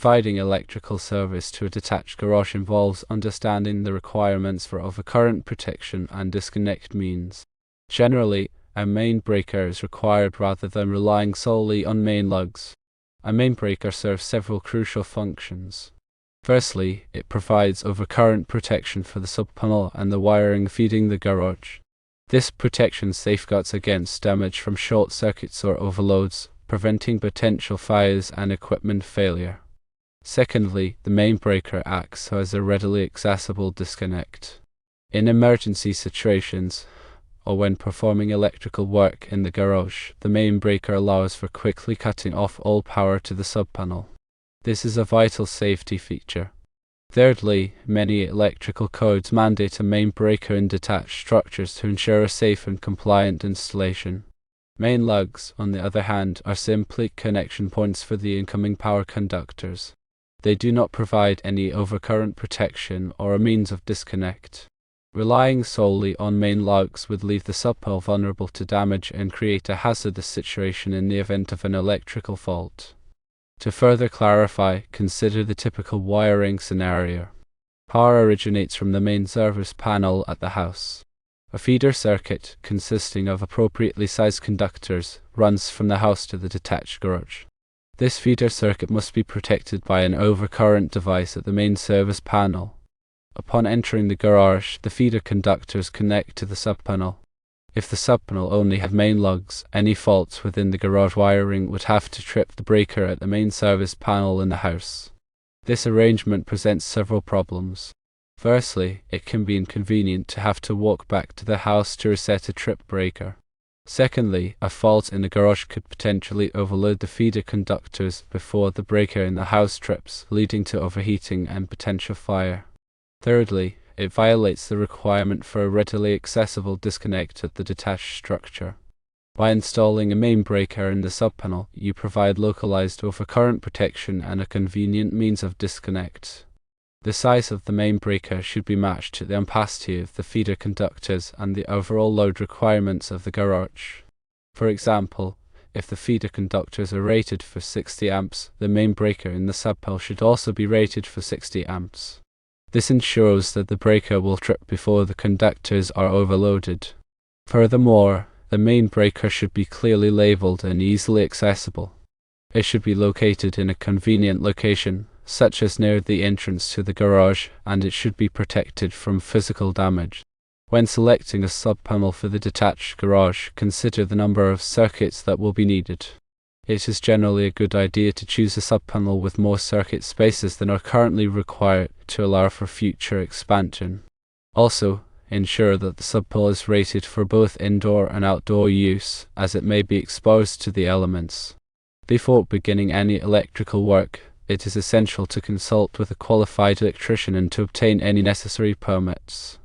Providing electrical service to a detached garage involves understanding the requirements for overcurrent protection and disconnect means. Generally, a main breaker is required rather than relying solely on main lugs. A main breaker serves several crucial functions. Firstly, it provides overcurrent protection for the subpanel and the wiring feeding the garage. This protection safeguards against damage from short circuits or overloads, preventing potential fires and equipment failure. Secondly, the main breaker acts as a readily accessible disconnect. In emergency situations, or when performing electrical work in the garage, the main breaker allows for quickly cutting off all power to the subpanel. This is a vital safety feature. Thirdly, many electrical codes mandate a main breaker in detached structures to ensure a safe and compliant installation. Main lugs, on the other hand, are simply connection points for the incoming power conductors. They do not provide any overcurrent protection or a means of disconnect. Relying solely on main lugs would leave the subpanel vulnerable to damage and create a hazardous situation in the event of an electrical fault. To further clarify, consider the typical wiring scenario. Power originates from the main service panel at the house. A feeder circuit, consisting of appropriately sized conductors, runs from the house to the detached garage. This feeder circuit must be protected by an overcurrent device at the main service panel. Upon entering the garage, the feeder conductors connect to the subpanel. If the subpanel only had main lugs, any faults within the garage wiring would have to trip the breaker at the main service panel in the house. This arrangement presents several problems. Firstly, it can be inconvenient to have to walk back to the house to reset a trip breaker. Secondly, a fault in the garage could potentially overload the feeder conductors before the breaker in the house trips, leading to overheating and potential fire. Thirdly, it violates the requirement for a readily accessible disconnect at the detached structure. By installing a main breaker in the subpanel, you provide localized overcurrent protection and a convenient means of disconnect. The size of the main breaker should be matched to the ampacity of the feeder conductors and the overall load requirements of the garage. For example, if the feeder conductors are rated for 60 amps, the main breaker in the subpanel should also be rated for 60 amps. This ensures that the breaker will trip before the conductors are overloaded. Furthermore, the main breaker should be clearly labeled and easily accessible. It should be located in a convenient location, such as near the entrance to the garage, and it should be protected from physical damage. When selecting a subpanel for the detached garage, consider the number of circuits that will be needed. It is generally a good idea to choose a subpanel with more circuit spaces than are currently required to allow for future expansion. Also, ensure that the subpanel is rated for both indoor and outdoor use, as it may be exposed to the elements. Before beginning any electrical work, it is essential to consult with a qualified electrician and to obtain any necessary permits.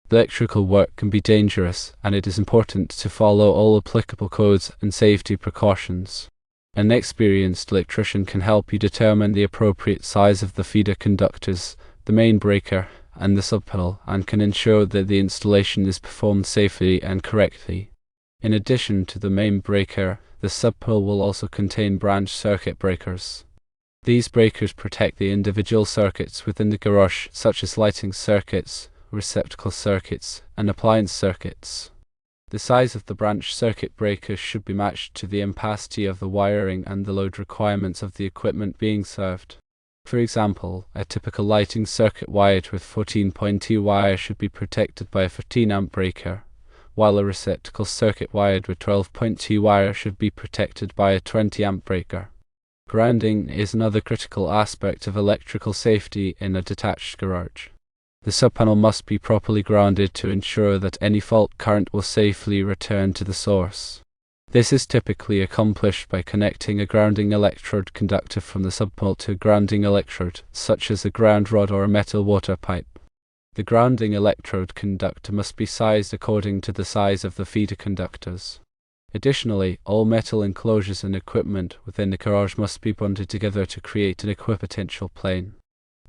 Electrical work can be dangerous, and it is important to follow all applicable codes and safety precautions. An experienced electrician can help you determine the appropriate size of the feeder conductors, the main breaker, and the subpanel, and can ensure that the installation is performed safely and correctly. In addition to the main breaker, the subpanel will also contain branch circuit breakers. These breakers protect the individual circuits within the garage, such as lighting circuits, receptacle circuits, and appliance circuits. The size of the branch circuit breakers should be matched to the ampacity of the wiring and the load requirements of the equipment being served. For example, a typical lighting circuit wired with 14.2 wire should be protected by a 14 amp breaker, while a receptacle circuit wired with 12.2 wire should be protected by a 20 amp breaker. Grounding is another critical aspect of electrical safety in a detached garage. The subpanel must be properly grounded to ensure that any fault current will safely return to the source. This is typically accomplished by connecting a grounding electrode conductor from the subpanel to a grounding electrode, such as a ground rod or a metal water pipe. The grounding electrode conductor must be sized according to the size of the feeder conductors. Additionally, all metal enclosures and equipment within the garage must be bonded together to create an equipotential plane.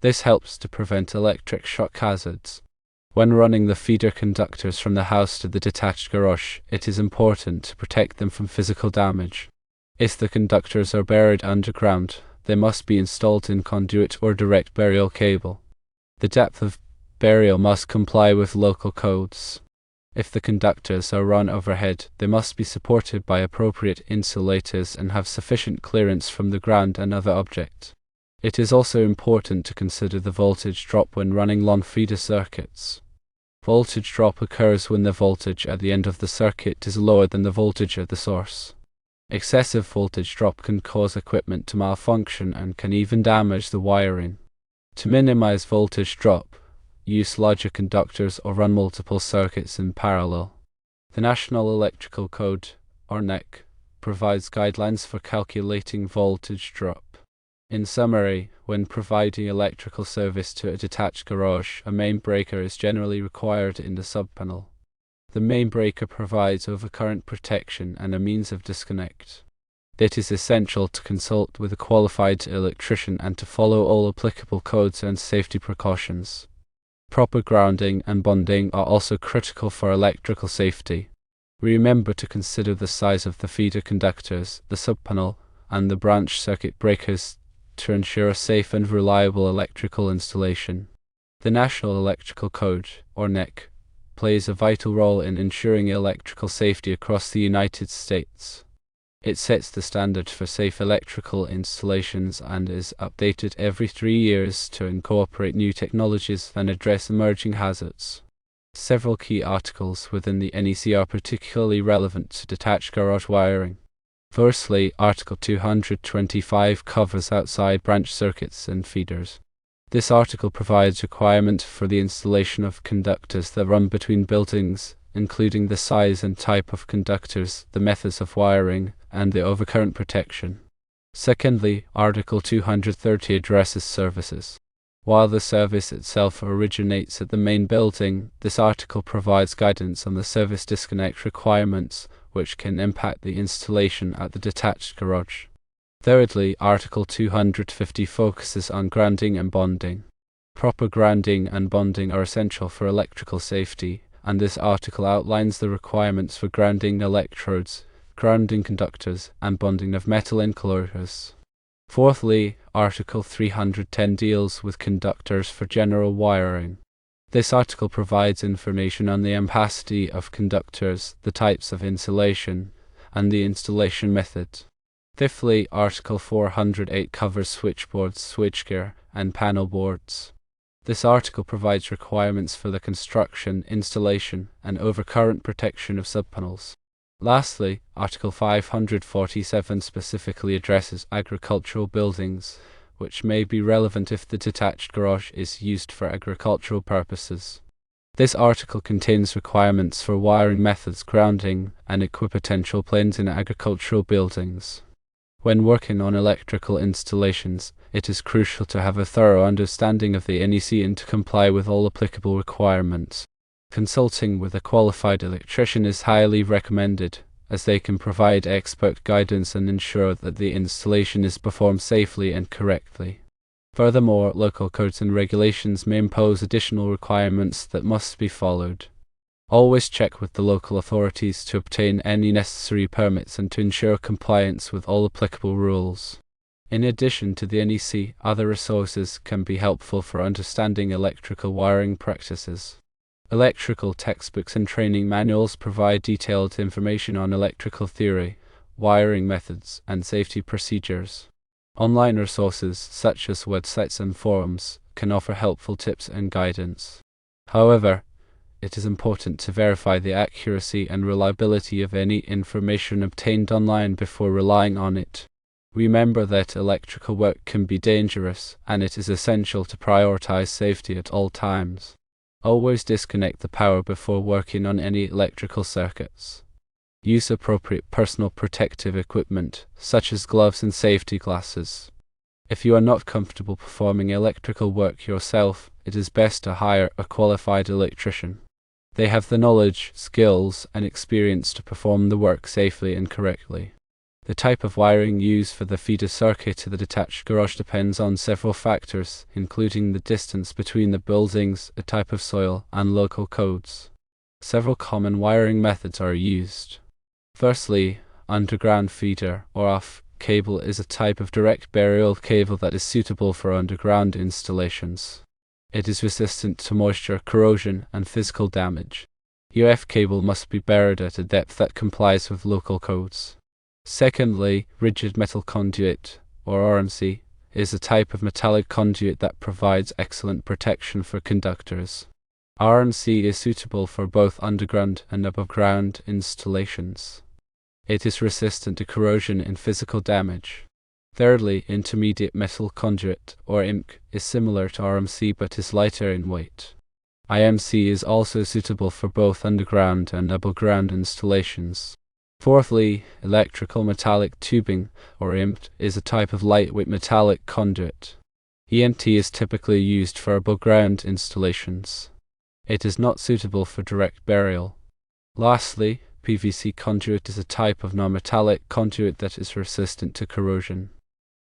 This helps to prevent electric shock hazards. When running the feeder conductors from the house to the detached garage, it is important to protect them from physical damage. If the conductors are buried underground, They must be installed in conduit or direct burial cable. The depth of burial must comply with local codes. If the conductors are run overhead, they must be supported by appropriate insulators and have sufficient clearance from the ground and other objects. It is also important to consider the voltage drop when running long feeder circuits. Voltage drop occurs when the voltage at the end of the circuit is lower than the voltage at the source. Excessive voltage drop can cause equipment to malfunction and can even damage the wiring. To minimize voltage drop, use larger conductors or run multiple circuits in parallel. The National Electrical Code, or NEC, provides guidelines for calculating voltage drop. In summary, when providing electrical service to a detached garage, a main breaker is generally required in the subpanel. The main breaker provides overcurrent protection and a means of disconnect. It is essential to consult with a qualified electrician and to follow all applicable codes and safety precautions. Proper grounding and bonding are also critical for electrical safety. Remember to consider the size of the feeder conductors, the subpanel, and the branch circuit breakers to ensure a safe and reliable electrical installation. The National Electrical Code, or NEC, plays a vital role in ensuring electrical safety across the United States. It sets the standard for safe electrical installations and is updated every 3 years to incorporate new technologies and address emerging hazards. Several key articles within the NEC are particularly relevant to detached garage wiring. Firstly, Article 225 covers outside branch circuits and feeders. This article provides requirement for the installation of conductors that run between buildings, including the size and type of conductors, the methods of wiring, and the overcurrent protection. Secondly, Article 230 addresses services. While the service itself originates at the main building, this article provides guidance on the service disconnect requirements, which can impact the installation at the detached garage. Thirdly, Article 250 focuses on grounding and bonding. Proper grounding and bonding are essential for electrical safety, and this article outlines the requirements for grounding electrodes, grounding conductors, and bonding of metal enclosures. Fourthly, Article 310 deals with conductors for general wiring. This article provides information on the ampacity of conductors, the types of insulation, and the installation method. Fifthly, Article 408 covers switchboards, switchgear, and panel boards. This article provides requirements for the construction, installation, and overcurrent protection of subpanels. Lastly, Article 547 specifically addresses agricultural buildings, which may be relevant if the detached garage is used for agricultural purposes. This article contains requirements for wiring methods, grounding, and equipotential planes in agricultural buildings. When working on electrical installations, it is crucial to have a thorough understanding of the NEC and to comply with all applicable requirements. Consulting with a qualified electrician is highly recommended, as they can provide expert guidance and ensure that the installation is performed safely and correctly. Furthermore, local codes and regulations may impose additional requirements that must be followed. Always check with the local authorities to obtain any necessary permits and to ensure compliance with all applicable rules. In addition to the NEC, other resources can be helpful for understanding electrical wiring practices. Electrical textbooks and training manuals provide detailed information on electrical theory, wiring methods, and safety procedures. Online resources, such as websites and forums, can offer helpful tips and guidance. However, it is important to verify the accuracy and reliability of any information obtained online before relying on it. Remember that electrical work can be dangerous, and it is essential to prioritize safety at all times. Always disconnect the power before working on any electrical circuits. Use appropriate personal protective equipment, such as gloves and safety glasses. If you are not comfortable performing electrical work yourself, it is best to hire a qualified electrician. They have the knowledge, skills, and experience to perform the work safely and correctly. The type of wiring used for the feeder circuit to the detached garage depends on several factors, including the distance between the buildings, a type of soil, and local codes. Several common wiring methods are used. Firstly, underground feeder or off cable is a type of direct burial cable that is suitable for underground installations. It is resistant to moisture, corrosion, and physical damage. UF cable must be buried at a depth that complies with local codes. Secondly, rigid metal conduit, or RMC, is a type of metallic conduit that provides excellent protection for conductors. RMC is suitable for both underground and above-ground installations. It is resistant to corrosion and physical damage. Thirdly, intermediate metal conduit, or IMC, is similar to RMC but is lighter in weight. IMC is also suitable for both underground and above-ground installations. Fourthly, electrical metallic tubing, or EMT, is a type of lightweight metallic conduit. EMT is typically used for above-ground installations. It is not suitable for direct burial. Lastly, PVC conduit is a type of non-metallic conduit that is resistant to corrosion.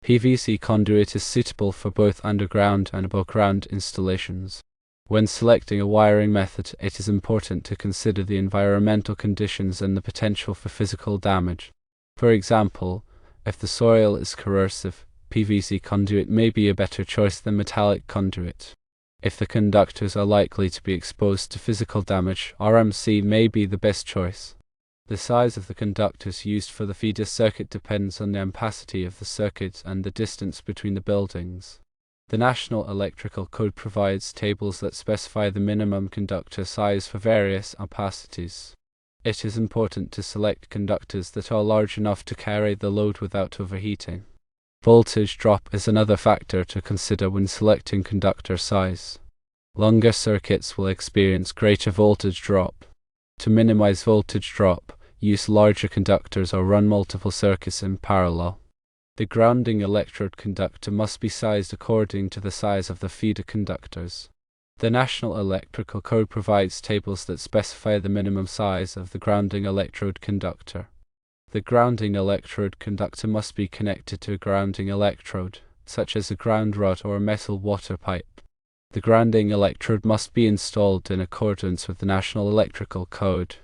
PVC conduit is suitable for both underground and above-ground installations. When selecting a wiring method, it is important to consider the environmental conditions and the potential for physical damage. For example, if the soil is corrosive, PVC conduit may be a better choice than metallic conduit. If the conductors are likely to be exposed to physical damage, RMC may be the best choice. The size of the conductors used for the feeder circuit depends on the ampacity of the circuit and the distance between the buildings. The National Electrical Code provides tables that specify the minimum conductor size for various ampacities. It is important to select conductors that are large enough to carry the load without overheating. Voltage drop is another factor to consider when selecting conductor size. Longer circuits will experience greater voltage drop. To minimize voltage drop, use larger conductors or run multiple circuits in parallel. The grounding electrode conductor must be sized according to the size of the feeder conductors. The National Electrical Code provides tables that specify the minimum size of the grounding electrode conductor. The grounding electrode conductor must be connected to a grounding electrode, such as a ground rod or a metal water pipe. The grounding electrode must be installed in accordance with the National Electrical Code.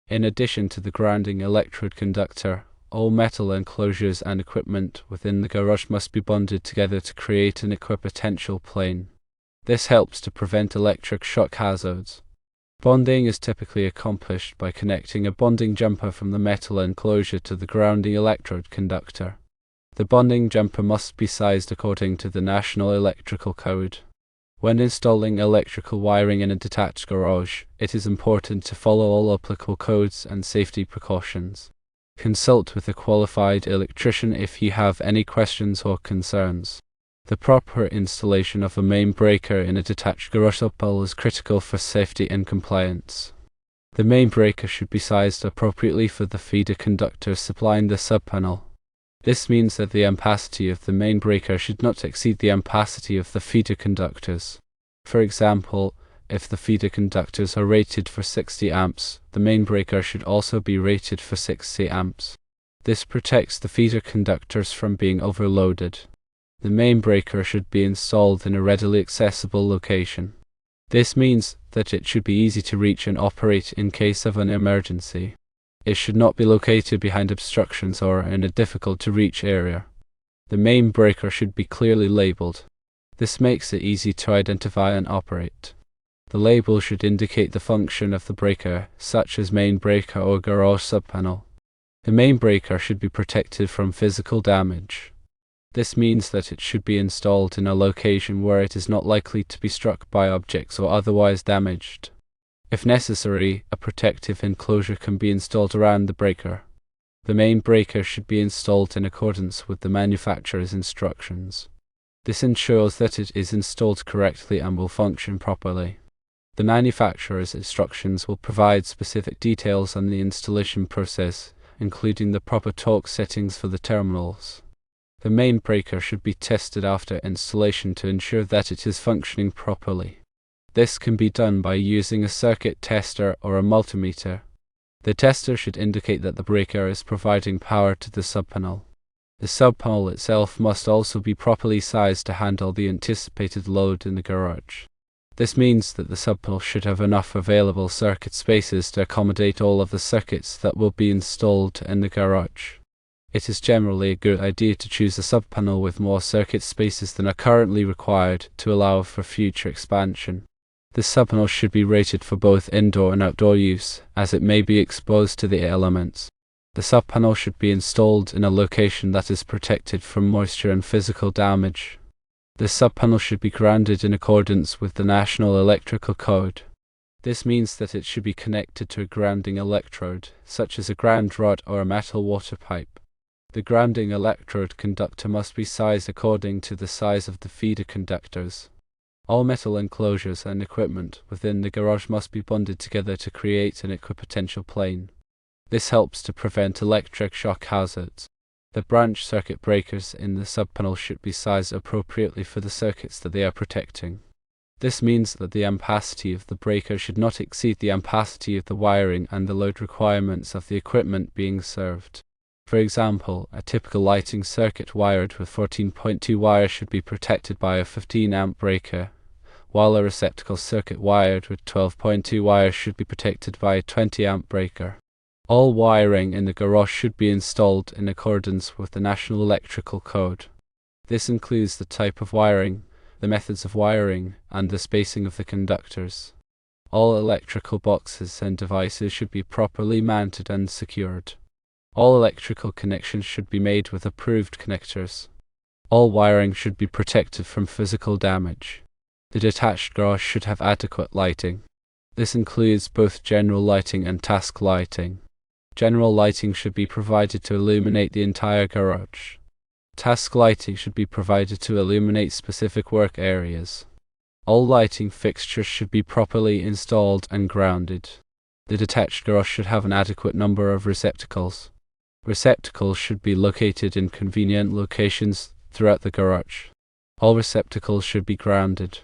In addition to the grounding electrode conductor, all metal enclosures and equipment within the garage must be bonded together to create an equipotential plane. This helps to prevent electric shock hazards. Bonding is typically accomplished by connecting a bonding jumper from the metal enclosure to the grounding electrode conductor. The bonding jumper must be sized according to the National Electrical Code. When installing electrical wiring in a detached garage, it is important to follow all applicable codes and safety precautions. Consult with a qualified electrician if you have any questions or concerns. The proper installation of a main breaker in a detached garage subpanel is critical for safety and compliance. The main breaker should be sized appropriately for the feeder conductor supplying the subpanel. This means that the ampacity of the main breaker should not exceed the ampacity of the feeder conductors. For example, if the feeder conductors are rated for 60 amps, the main breaker should also be rated for 60 amps. This protects the feeder conductors from being overloaded. The main breaker should be installed in a readily accessible location. This means that it should be easy to reach and operate in case of an emergency. It should not be located behind obstructions or in a difficult-to-reach area. The main breaker should be clearly labeled. This makes it easy to identify and operate. The label should indicate the function of the breaker, such as main breaker or garage subpanel. The main breaker should be protected from physical damage. This means that it should be installed in a location where it is not likely to be struck by objects or otherwise damaged. If necessary, a protective enclosure can be installed around the breaker. The main breaker should be installed in accordance with the manufacturer's instructions. This ensures that it is installed correctly and will function properly. The manufacturer's instructions will provide specific details on the installation process, including the proper torque settings for the terminals. The main breaker should be tested after installation to ensure that it is functioning properly. This can be done by using a circuit tester or a multimeter. The tester should indicate that the breaker is providing power to the subpanel. The subpanel itself must also be properly sized to handle the anticipated load in the garage. This means that the subpanel should have enough available circuit spaces to accommodate all of the circuits that will be installed in the garage. It is generally a good idea to choose a subpanel with more circuit spaces than are currently required to allow for future expansion. This subpanel should be rated for both indoor and outdoor use, as it may be exposed to the elements. The subpanel should be installed in a location that is protected from moisture and physical damage. The subpanel should be grounded in accordance with the National Electrical Code. This means that it should be connected to a grounding electrode, such as a ground rod or a metal water pipe. The grounding electrode conductor must be sized according to the size of the feeder conductors. All metal enclosures and equipment within the garage must be bonded together to create an equipotential plane. This helps to prevent electric shock hazards. The branch circuit breakers in the subpanel should be sized appropriately for the circuits that they are protecting. This means that the ampacity of the breaker should not exceed the ampacity of the wiring and the load requirements of the equipment being served. For example, a typical lighting circuit wired with 14.2 wires should be protected by a 15 amp breaker, while a receptacle circuit wired with 12.2 wires should be protected by a 20 amp breaker. All wiring in the garage should be installed in accordance with the National Electrical Code. This includes the type of wiring, the methods of wiring, and the spacing of the conductors. All electrical boxes and devices should be properly mounted and secured. All electrical connections should be made with approved connectors. All wiring should be protected from physical damage. The detached garage should have adequate lighting. This includes both general lighting and task lighting. General lighting should be provided to illuminate the entire garage. Task lighting should be provided to illuminate specific work areas. All lighting fixtures should be properly installed and grounded. The detached garage should have an adequate number of receptacles. Receptacles should be located in convenient locations throughout the garage. All receptacles should be grounded.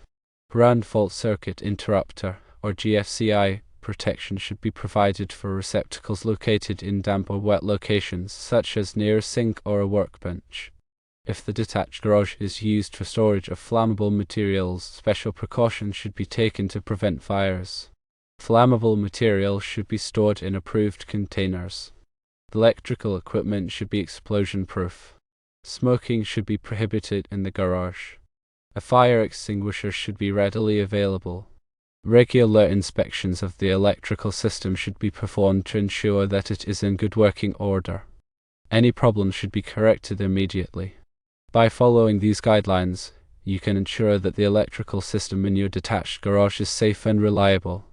Ground fault circuit interrupter, or GFCI, protection should be provided for receptacles located in damp or wet locations, such as near a sink or a workbench. If the detached garage is used for storage of flammable materials, special precautions should be taken to prevent fires. Flammable material should be stored in approved containers. The electrical equipment should be explosion-proof. Smoking should be prohibited in the garage. A fire extinguisher should be readily available. Regular inspections of the electrical system should be performed to ensure that it is in good working order. Any problems should be corrected immediately. By following these guidelines, you can ensure that the electrical system in your detached garage is safe and reliable.